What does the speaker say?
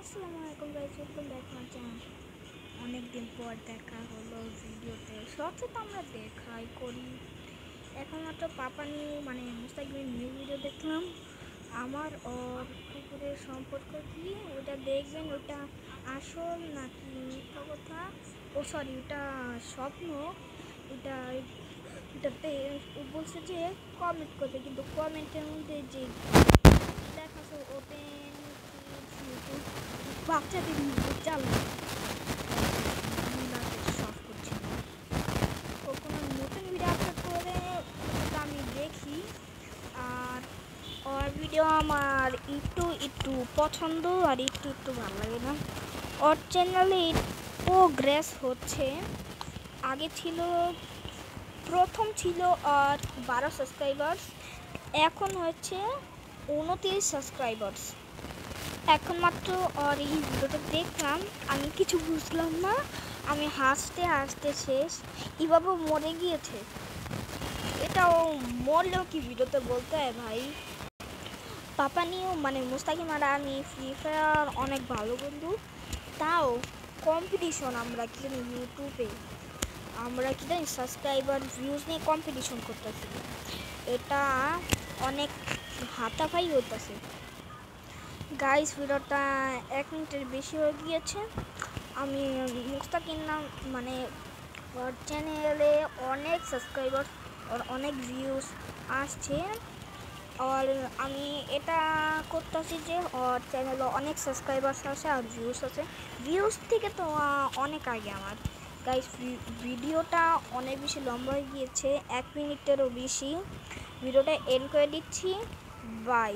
আসসালামু আলাইকুম guys, welcome back my channel. অনেকদিন পর দেখা হলো ভিডিওতে। শর্টসে তো আমরা দেখাই করি। এখন মাত্র পাপা নিউ মুস্তাকিমের নিউ ভিডিও দেখলাম। আমার ওর কুকুরের সম্পর্ক কি ওটা দেখবেন। ওটা আসল নাকি মিথ্যা কথা, ও সরি ওটা স্বপ্ন। ওটা ওটাতে ও বলছে যে কমেন্ট করবে, কিন্তু কমেন্টের মধ্যে যে দেখাচ্ছে ওপেন ইউটিউব বাচ্চাদের চালু সব করছি। ও কোনো নতুন ভিডিও আপলোড করে ওটা আমি দেখি, আর ওর ভিডিও আমার একটু একটু পছন্দ আর একটু একটু ভালো লাগে না। ওর চ্যানেলে প্রোগ্রেস হচ্ছে। আগে ছিল, প্রথম ছিল আর 12 সাবস্ক্রাইবার্স, এখন হচ্ছে 29 সাবস্ক্রাইবার্স। এখন মাত্র আর এই ভিডিওটা দেখলাম, আমি কিছু বুঝলাম না। আমি হাসতে হাসতে শেষ। এভাবে মরে গিয়েছে, এটাও মরলেও কি ভিডিওতে বলতে হয় ভাই। পাপা নিয়েও মুস্তাকিম আর আমি ফ্রি ফায়ার অনেক ভালো বন্ধু। তাও কম্পিটিশন আমরা কি জানি ইউটিউবে, আমরা কি জানি সাবস্ক্রাইবার ভিউজ নিয়ে কম্পিটিশন করতেছি। এটা অনেক হাতাফাই হইতেছে। গাইস ভিডিওটা 1 মিনিটের বেশি হয়ে গিয়েছে। আমি মুস্তাকিম নাম ওর চ্যানেলে অনেক সাবস্ক্রাইবার আর অনেক ভিউজ আসছে। আর আমি এটা করতেছি যে ওর চ্যানেলে অনেক সাবস্ক্রাইবার্স আছে আর ভিউজ আছে। ভিউজ থেকে তো অনেক আগে আমার। গাইস ভিডিওটা অনেক বেশি লম্বা হয়ে গিয়েছে, 1 মিনিটেরও বেশি। ভিডিওটা এন্ড করে দিচ্ছি। বাই।